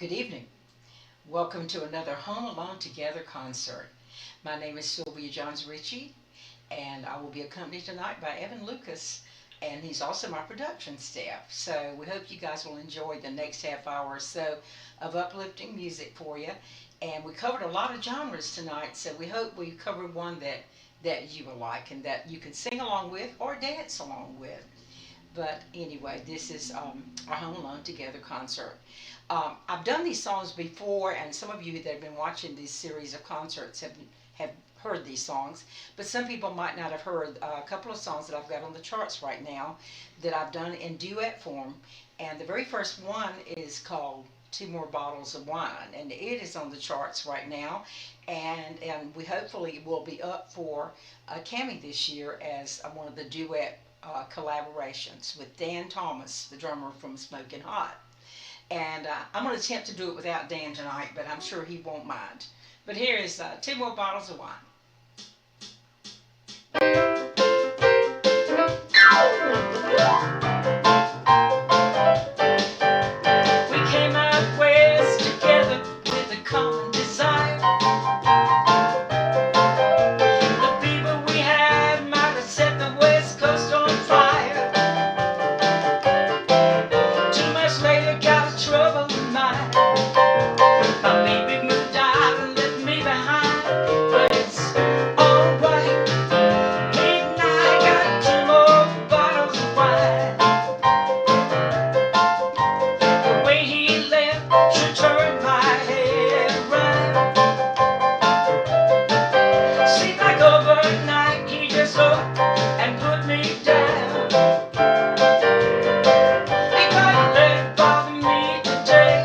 Good evening. Welcome to another Home Alone Together concert. My name is Sylvia Ritchie, and I will be accompanied tonight by Evan Lucas, and he's also my production staff. So we hope you guys will enjoy the next half hour or so of uplifting music for you. And we covered a lot of genres tonight, so we hope we covered one that you will like and that you can sing along with or dance along with. But anyway, this is our Home Alone Together concert. I've done these songs before, and some of you that have been watching this series of concerts have heard these songs, but some people might not have heard a couple of songs that I've got on the charts right now that I've done in duet form. And the very first one is called Two More Bottles of Wine, and it is on the charts right now, and we hopefully will be up for a Cammy this year as one of the duet collaborations with Dan Thomas, the drummer from Smokin' Hot. And I'm going to attempt to do it without Dan tonight, but I'm sure he won't mind. But here is Two More Bottles of Wine. We came out west together with a common desire. The fever we had might have set the west coast on fire. 2 months later, got a trouble in mind. My baby moved out and left me behind, but it's alright. Midnight, got 2 more bottles of wine. The way he left sure turned my head around. Seemed like overnight he just up and put me down. Ain't gonna let it bother me today.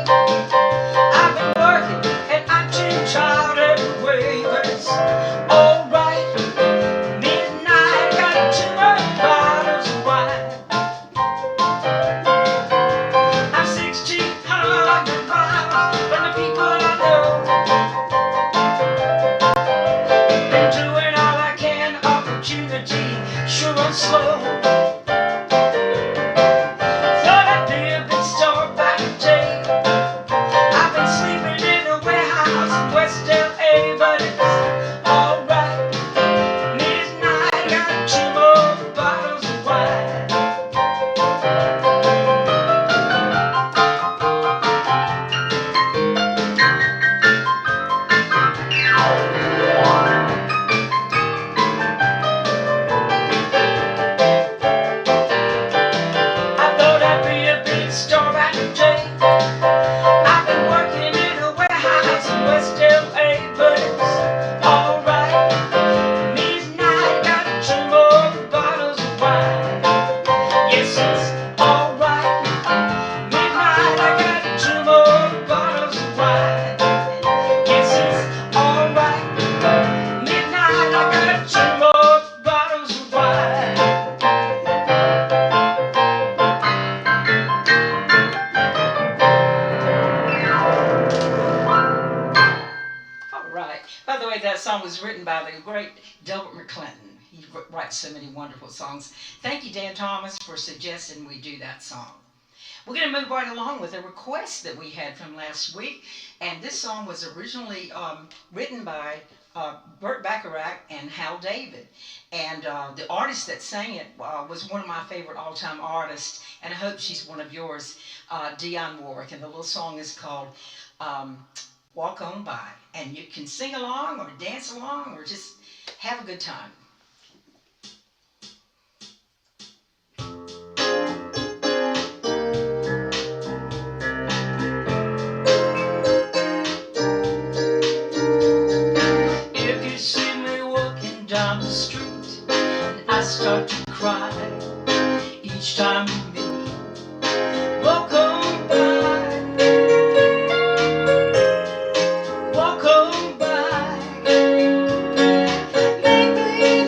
I've been working and I'm too tired anyway, but it's alright. Midnight, got 2 more bottles of wine. I'm 1,600 miles from the people I know. Been doing all I can, opportunity sure runs slow. Thought I'd be a big star by today. I've been sleeping in a warehouse in West LA, but it's alright. Midnight, got 2 more bottles of wine. I thought I'd be a big star by today. I've been working in a warehouse in West LA, but it's alright. Midnight, got 2 more bottles of wine. Yes, it's alright. Midnight, I got 2 more bottles of wine. Yes, it's alright. Midnight, I got 2 more bottles of wine. All right. By the way, that song was written by the great Delbert McClinton. He writes so many wonderful songs. Thank you, Dan Thomas, for suggesting we do that song. We're going to move right along with a request that we had from last week. And this song was originally written by Burt Bacharach and Hal David. And the artist that sang it was one of my favorite all-time artists, and I hope she's one of yours, Dionne Warwick. And the little song is called Walk On By. And you can sing along or dance along or just have a good time. If you see me walking down the street and I start to cry each time we meet, walk on by, walk on by. Maybe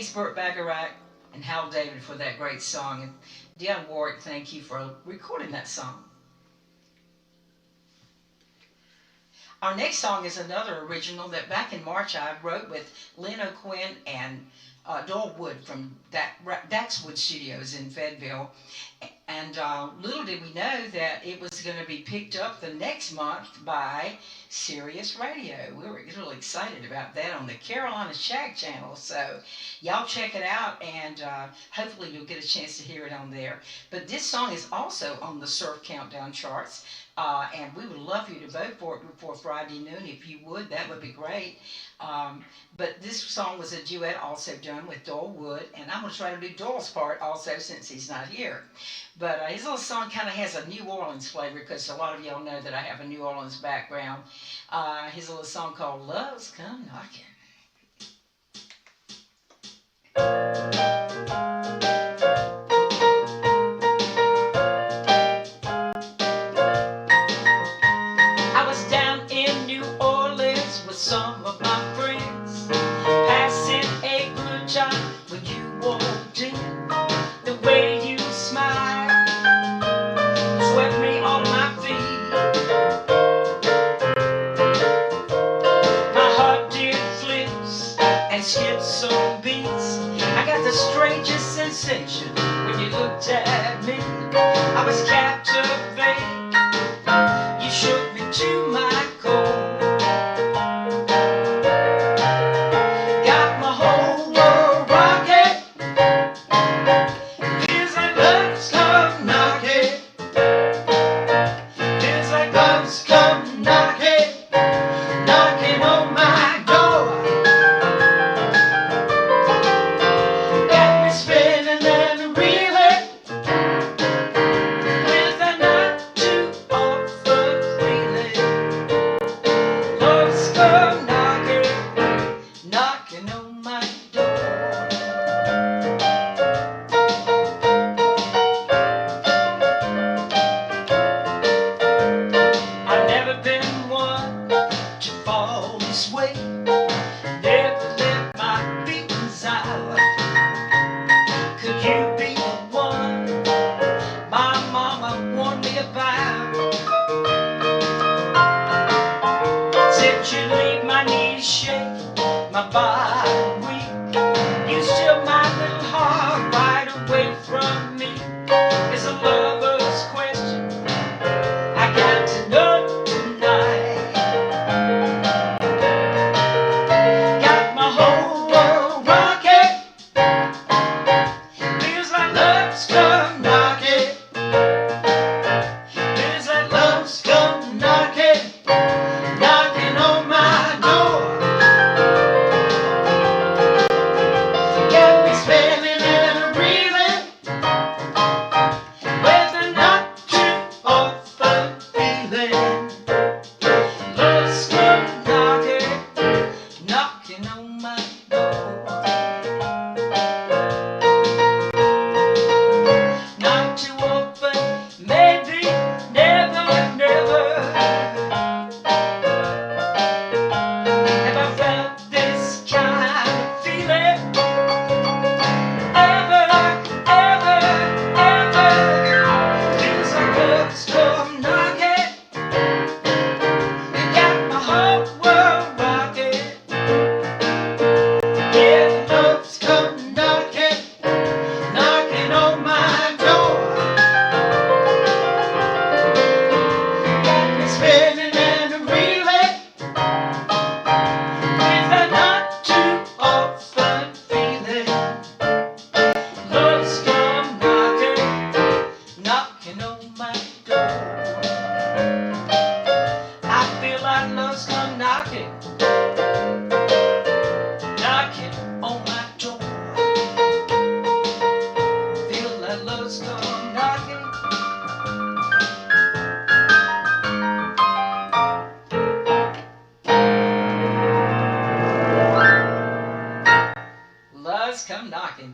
Thanks, Burt Bacharach and Hal David, for that great song. And Dionne Warwick, thank you for recording that song. Our next song is another original that back in March I wrote with Lynn O'Quinn and Doyle Wood from Daxwood Studios in Fayetteville. And little did we know that it was going to be picked up the next month by Sirius Radio. We were really excited about that on the Carolina Shag channel. So y'all check it out, and hopefully you'll get a chance to hear it on there. But this song is also on the Surf Countdown charts. And we would love you to vote for it before Friday noon. If you would, that would be great. But this song was a duet also done with Doyle Wood, and I'm going to try to do Doyle's part also since he's not here. But his little song kind of has a New Orleans flavor, because a lot of y'all know that I have a New Orleans background. His little song called Love's Come Knocking. Some of my friends passing a good time when you walked in. The way you smiled swept me off my feet. My heart did flips and skip some beats. I got the strangest sensation when you looked at me. I was captivated. You shook me to my core.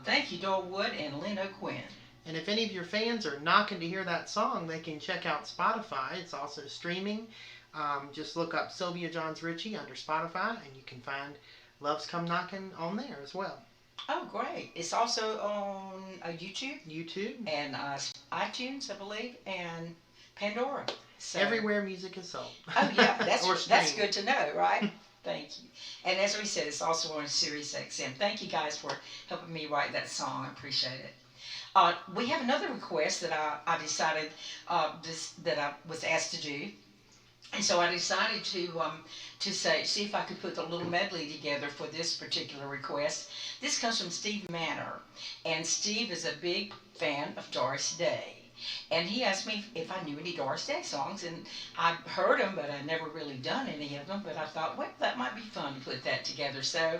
Thank you, Doyle Wood and Lynn O'Quinn. And if any of your fans are knocking to hear that song, they can check out Spotify. It's also streaming. Just look up Sylvia Johns Ritchie under Spotify, and you can find Love's Come Knocking on there as well. Oh, great. It's also on YouTube YouTube. and iTunes, I believe, and Pandora. So, Everywhere music is sold. oh yeah, Or that's streamed. good to know, right? Thank you. And as we said, it's also on Sirius XM. Thank you guys for helping me write that song. I appreciate it. We have another request that I decided that I was asked to do, and so I decided to see if I could put a little medley together for this particular request. This comes from Steve Manor, and Steve is a big fan of Doris Day. And he asked me if I knew any Doris Day songs, and I've heard them, but I've never really done any of them. But I thought, well, that might be fun to put that together. So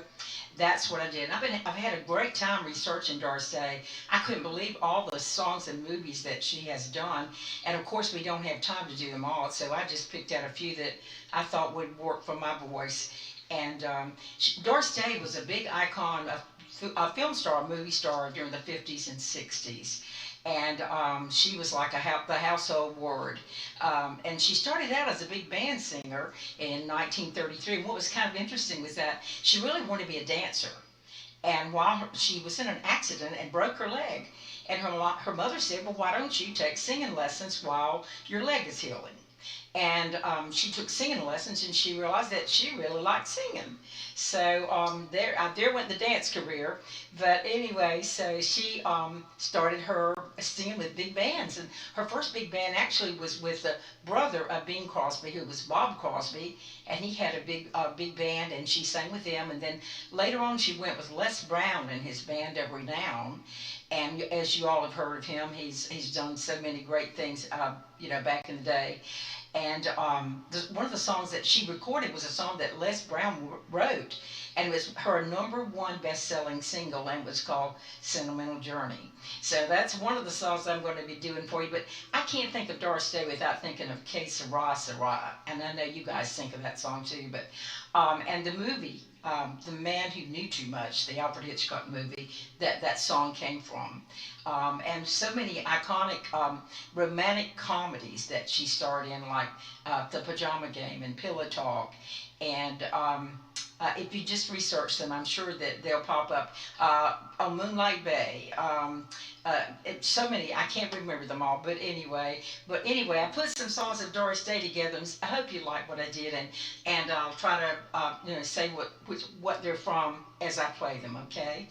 that's what I did. I've had a great time researching Doris Day. I couldn't believe all the songs and movies that she has done, and of course we don't have time to do them all. So I just picked out a few that I thought would work for my voice. And Doris Day was a big icon, a film star, a movie star during the 50s and 60s. And she was like the household word. And she started out as a big band singer in 1933. And what was kind of interesting was that she really wanted to be a dancer. And while she was in an accident and broke her leg, and her mother said, well, why don't you take singing lessons while your leg is healing? And she took singing lessons, and she realized that she really liked singing. So there went the dance career. But anyway, so she started her singing with big bands, and her first big band actually was with the brother of Bing Crosby, who was Bob Crosby, and he had a big band, and she sang with him. And then later on, she went with Les Brown and his band of renown. And as you all have heard of him, he's done so many great things, back in the day. And one of the songs that she recorded was a song that Les Brown wrote, and it was her #1 best-selling single, and was called "Sentimental Journey." So that's one of the songs I'm going to be doing for you. But I can't think of Doris Day without thinking of "Que Sera, Sera," and I know you guys think of that song too. But and the movie, "The Man Who Knew Too Much," the Alfred Hitchcock movie, that song came from. And so many iconic romantic comedies that she starred in, like The Pajama Game and Pillow Talk. And if you just research them, I'm sure that they'll pop up on Moonlight Bay. So many, I can't remember them all, but anyway. I put some songs of Doris Day together, and I hope you like what I did, and I'll try to say what they're from as I play them. Okay.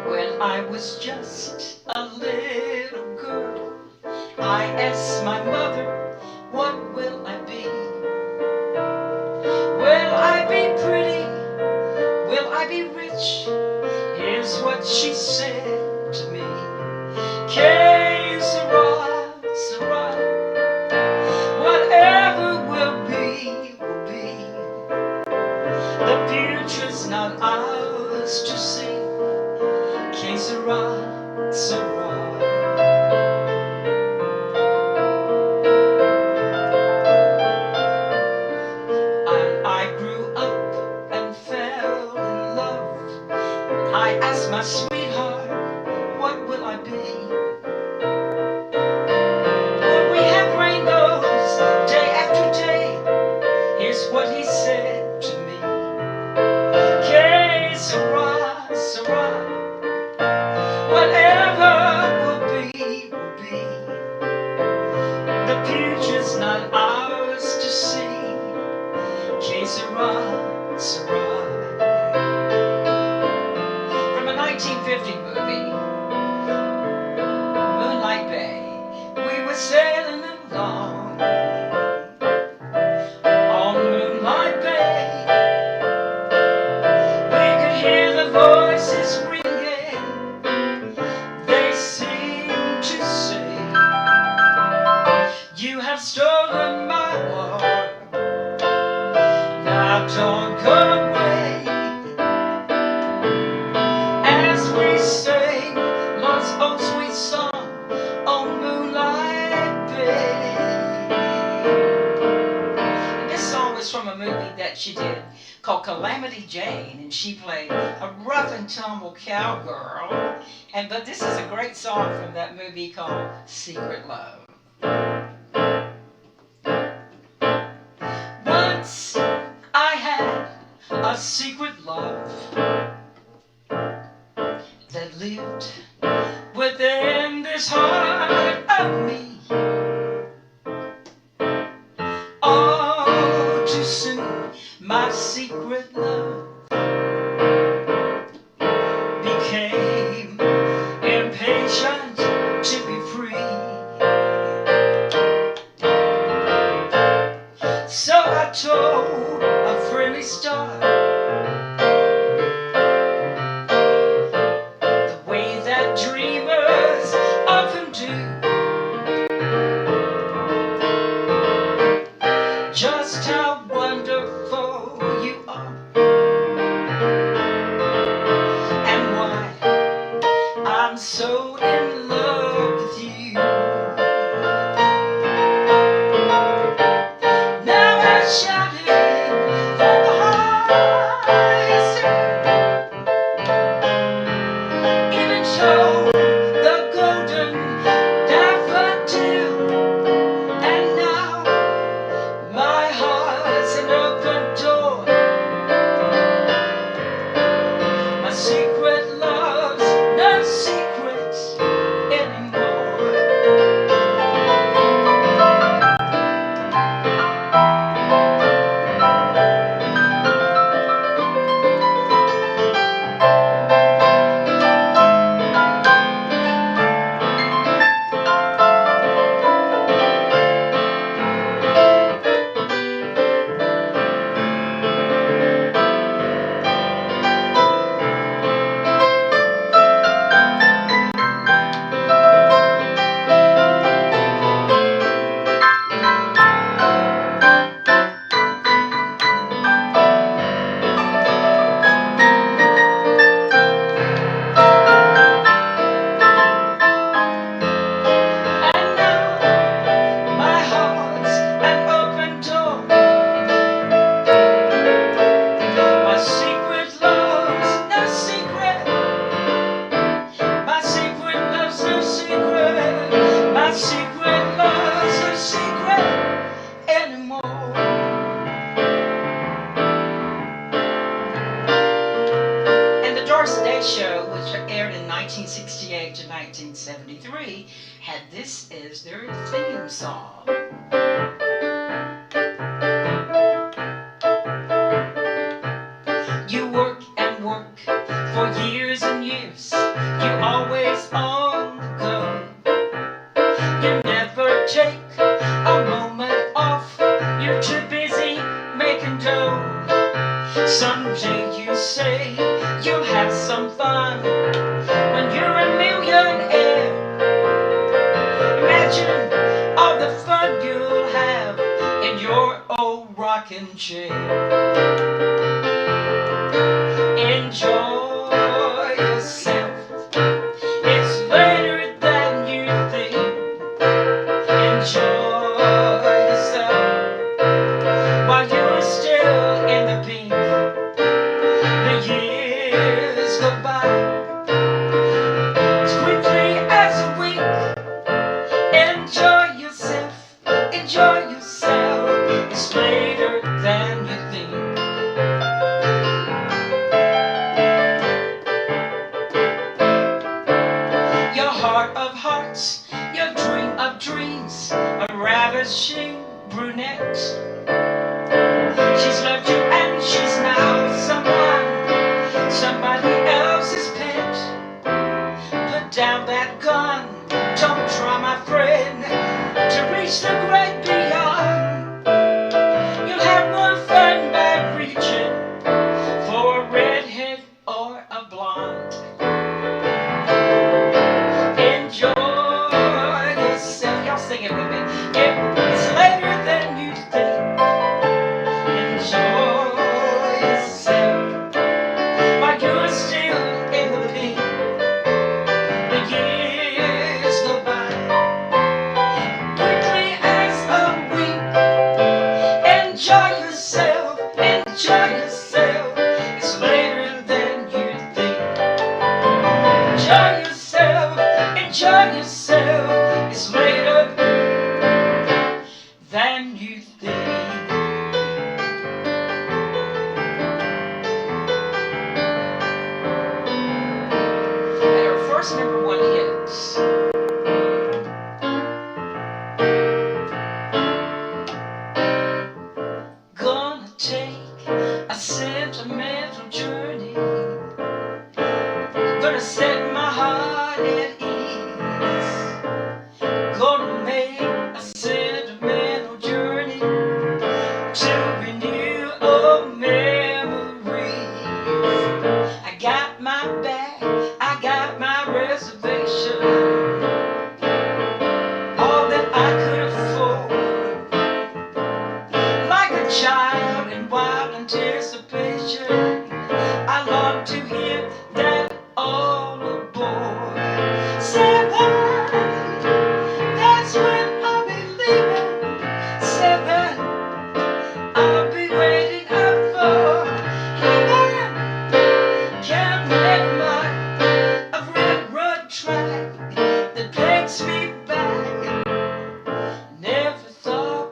When I was just a little girl, I asked my mother, what will I be? Will I be pretty? Will I be rich? Here's what she said to me. Que sera, sera. Whatever will be, will be. The future's not ours to see. Que sera, sera. I grew up and fell in love. I asked my sweetheart, what will I be? Will we have rainbows day after day? Here's what he said to me. Que sera, sera. Whatever will be, will be. The future's not ours to see. Que sera, sera. From a 1950 movie, Moonlight Bay, we were sailing along on Moonlight Bay. We could hear the voices ringing. They seemed to say, you have stolen my heart. Now don't go away. As we sang love's old sweet song on Moonlight Bay. And this song was from a movie that she did called Calamity Jane, and she played a rough and tumble cowgirl. But this is a great song from that movie called Secret Love. Once I had a secret love that lived within this heart of me. All too soon, my secret love became impatient to be free. So I told a friendly star the way that dreamers often do, just how wonderful you are and why I'm so in love with you. Now I shouted from the highest even so the golden daffodil, and now my heart's an open door. My secret love's no secrets anymore. And now my heart's an open door. My secret love's no secret. My secret love's no secret. My secret love's no secret anymore. And the Doris Day Show, which aired in 1968 to 1973, had this as their theme song. You work and work for years and years. You always on the go. You never take a moment off. You're too busy making dough. Someday you say you'll have some fun when you're a millionaire. Imagine all the fun you'll have in your old rocking chair. Enjoy yourself. It's later than you think. Enjoy yourself while you're still in the pink. The years go by as quickly as a week. Enjoy yourself. Enjoy yourself. It's later than you think. Your heart of hearts, your dream of dreams, a ravishing brunette. She's loved you and she's now somebody else's pet. Put down that gun, don't try, my friend, to reach the great beyond. You'll have more fun by reaching for a redhead or a blonde. Enjoy yourself. Y'all sing it with me. It's later than you think. Enjoy yourself while you're still in the pink. The years go by quickly as a wink. Enjoy yourself. Enjoy yourself. It's later than you think. Enjoy yourself. Enjoy yourself. It's later than you think. Doris' #1 hits. Gonna take a sentimental journey. Gonna set my heart at ease. Gonna make a sentimental journey to renew old memories. I got my bag, I got my reservation, all that I could afford. Like a child in wild anticipation, I long to hear that all aboard. 7, that's when I'll be leaving. 7, I'll be waiting up for heaven. Can't make a railroad track that takes me back. Never thought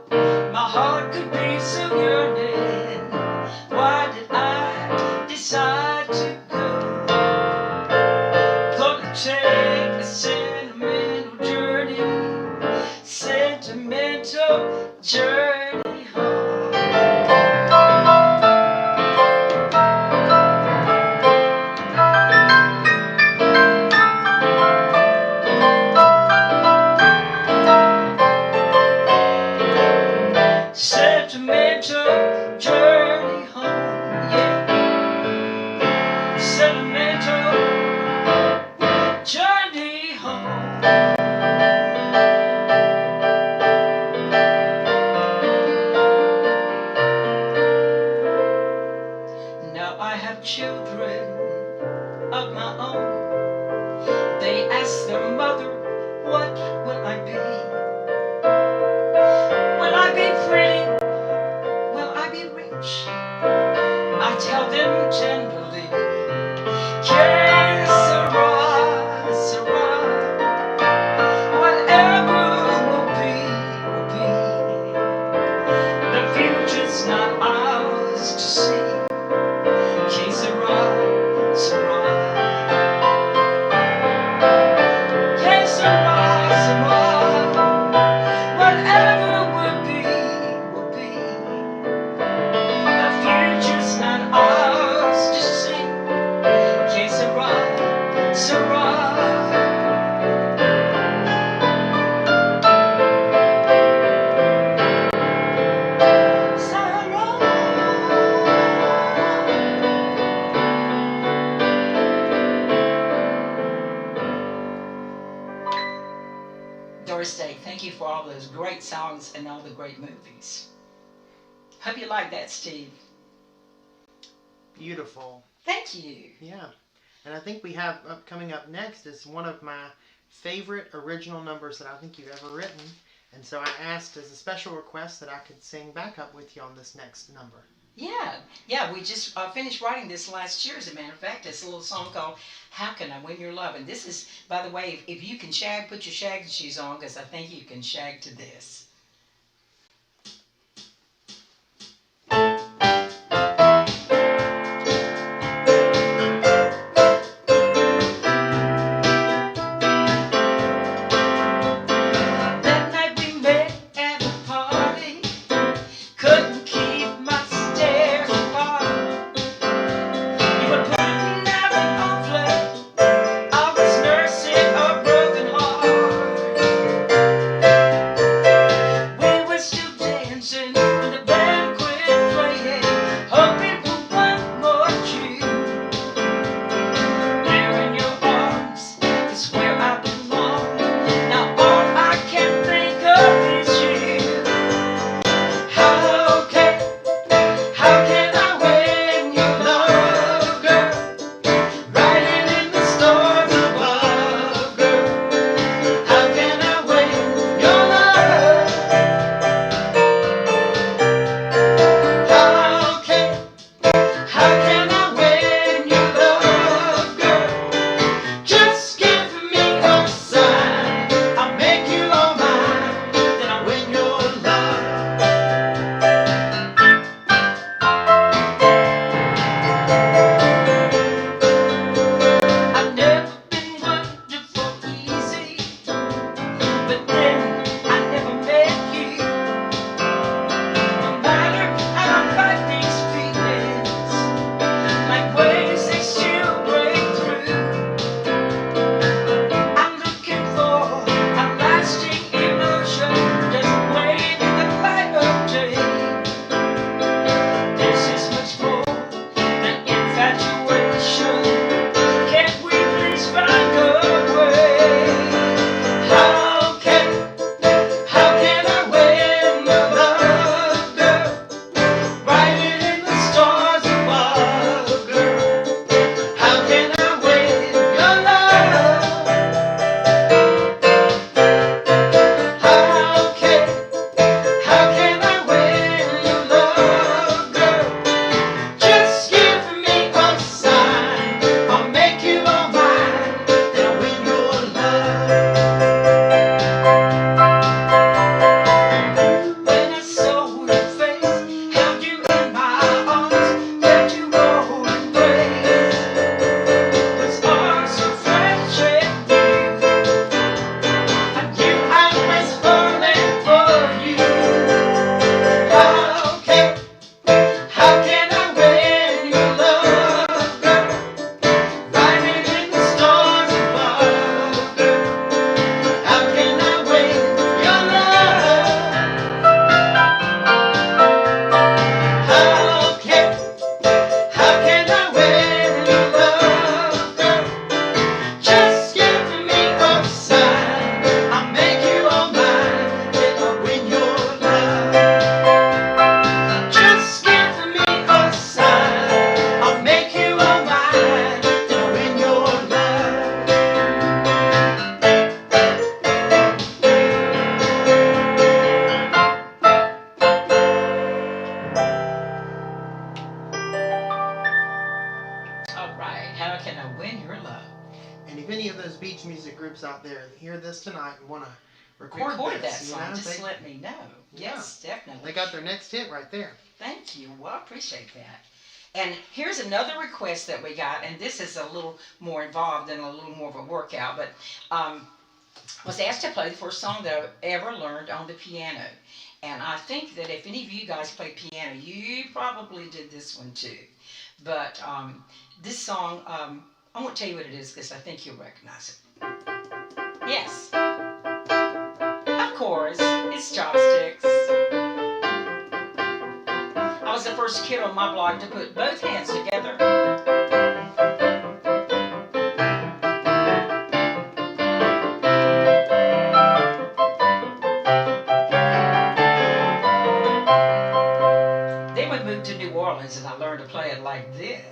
my heart could be so yearning. Why did I decide to go? Gonna take a sentimental journey home. Sentimental journey home, yeah. Sentimental journey home. Now I have children of my own. They ask their mother, what will I be? Will I be pretty? Will I be rich? I tell them tenderly, que sera, sera. Whatever will be, will be. The future's not ours to see. Que sera, sera. Que sera, sera. Whatever will be, will be. The future's not ours to see. Que sera, sera. Doris Day, thank you for all those great songs and all the great movies. Hope you like that, Steve. Beautiful. Thank you. Yeah. And I think we have coming up next is one of my favorite original numbers that I think you've ever written. And so I asked as a special request that I could sing backup with you on this next number. Yeah, we just finished writing this last year, as a matter of fact. It's a little song called How Can I Win Your Love? And this is, by the way, if you can shag, put your shag shoes on, because I think you can shag to this. That night we met at a party, couldn't keep my stares apart. You were putting out an off-leg, I was nursing a broken heart. love. And if any of those beach music groups out there hear this tonight and want to record that this, song, just let me know. Yeah. Yes, definitely. They got their next hit right there. Thank you. Well, I appreciate that. And here's another request that we got, and this is a little more involved and a little more of a workout, but was asked to play the first song that I ever learned on the piano. And I think that if any of you guys play piano, you probably did this one too. But this song, I won't tell you what it is because I think you'll recognize it. Yes. Of course, it's Chopsticks. I was the first kid on my block to put both hands together. Then we moved to New Orleans and I learned to play it like this.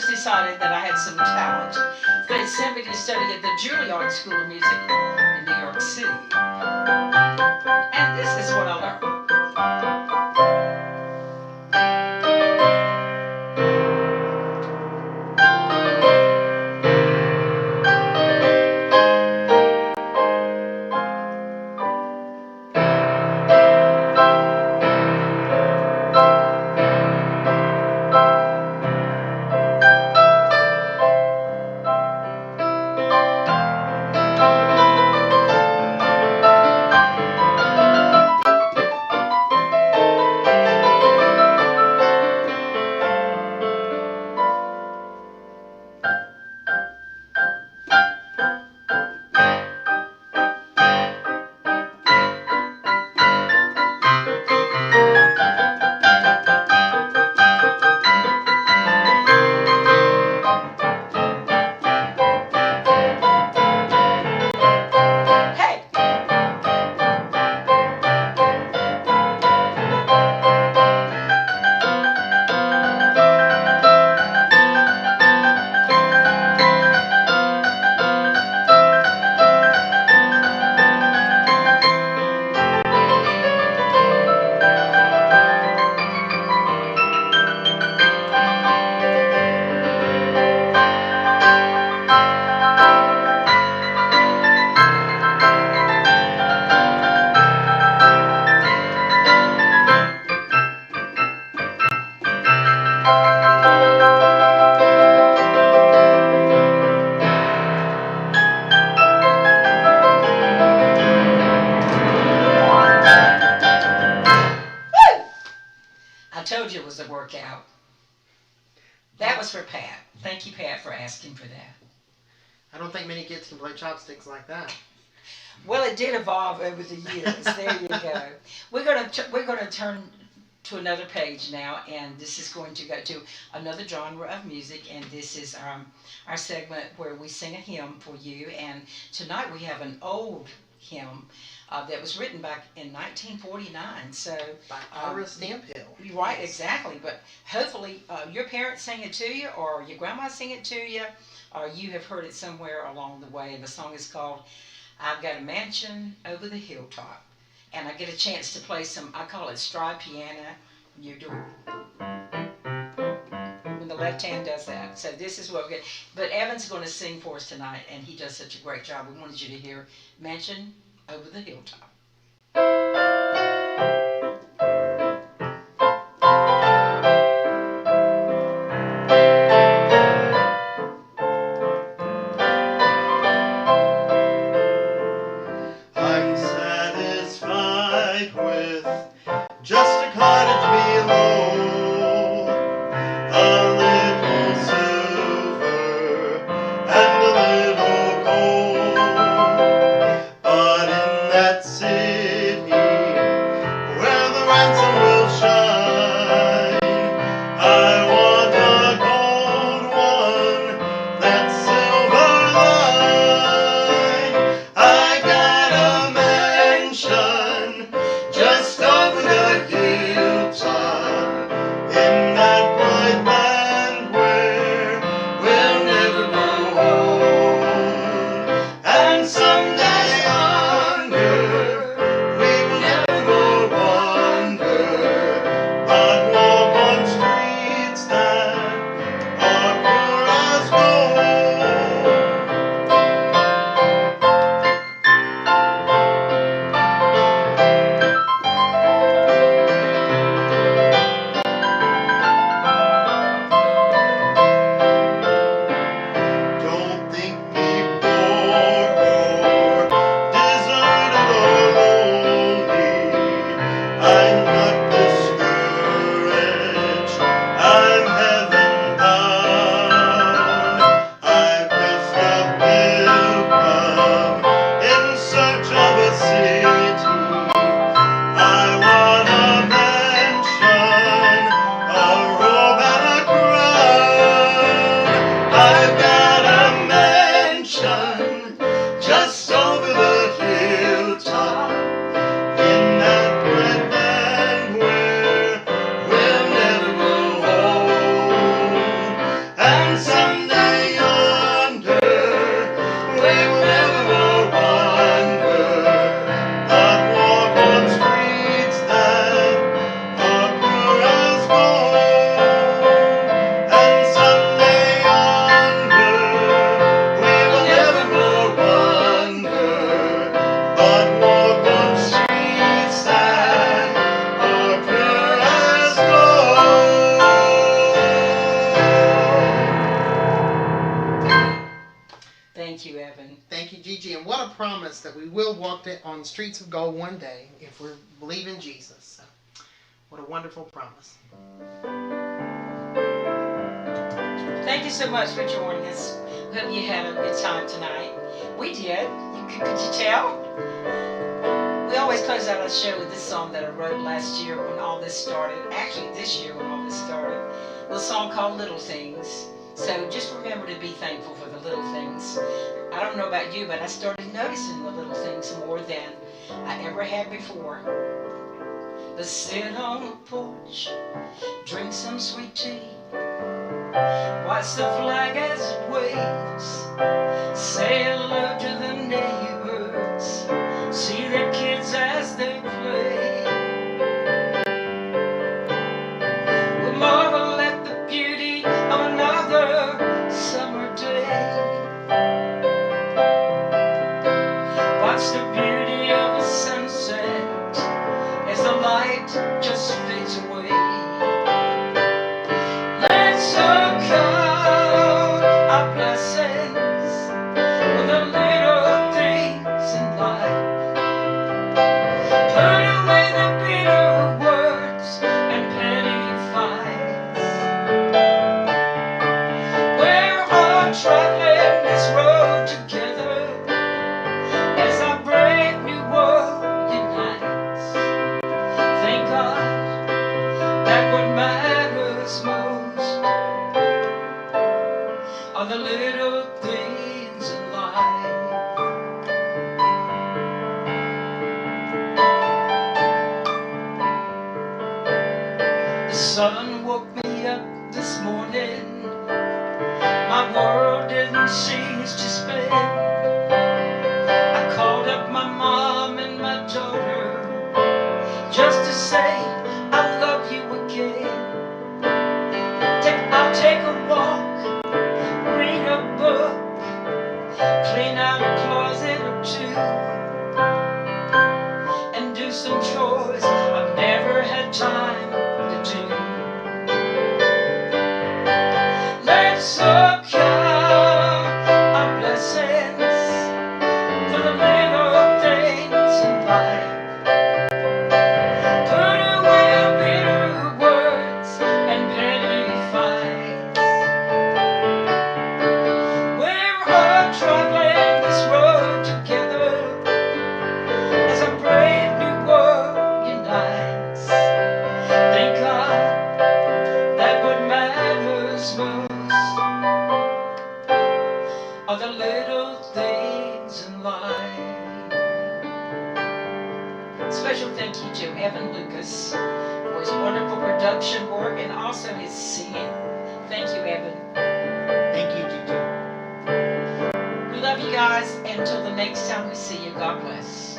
Decided that I had some talent. They sent me to study at the Juilliard School of Music in New York City. And this is what I learned. Told you it was a workout. That was for Pat. Thank you, Pat, for asking for that. I don't think many kids can play chopsticks like that. Well, it did evolve over the years. There you go. We're gonna turn to another page now, and this is going to go to another genre of music, and this is our segment where we sing a hymn for you. And tonight we have an old hymn that was written back in 1949. So by Ira Stamphill. Right, exactly. But hopefully your parents sang it to you, or your grandma sang it to you, or you have heard it somewhere along the way. And the song is called "I've Got a Mansion Over the Hilltop." And I get a chance to play some, I call it stride piano. You do when the left hand does that. So this is what we get. But Evan's going to sing for us tonight, and he does such a great job. We wanted you to hear "Mansion Over the Hilltop." I'm satisfied with just a cottage below, a little silver and a little gold, but in that city Gigi, and what a promise that we will walk on streets of gold one day if we believe in Jesus. So, what a wonderful promise. Thank you so much for joining us. We hope you had a good time tonight. We did. Could you tell? We always close out our show with this song that I wrote last year when all this started. Actually, this year when all this started. A little song called Little Things. So just remember to be thankful for the little things. I don't know about you, but I started noticing the little things more than I ever had before. Let's sit on the porch, drink some sweet tea, watch the flag as it waves, say hello to the neighbors, see the kids as they play. We'll marvel at the beauty of another summer day. Watch the beauty of a sunset as the light just fades away. Let's count our blessings for the little things in life. Put away the bitter words and petty fights. We're all traveling this road together as our brave new world unites. Thank God that what matters most are the little things in life. The sun woke me up this morning. My world didn't cease to spin. I called up my mom and my daughter just to say I love you again. I'll take a walk, read a book, clean out a closet or two, and do some chores I've never had time to do. Let's all count our blessings for the little things in life. Put away our bitter words and petty fights. We're all traveling this road together as a brave new world unites. Thank God that what matters most are the little things in life. Special thank you to Evan Lucas for his wonderful production work and also his singing. Thank you, Evan. Thank you, Gigi. We love you guys. Until the next time we see you, God bless.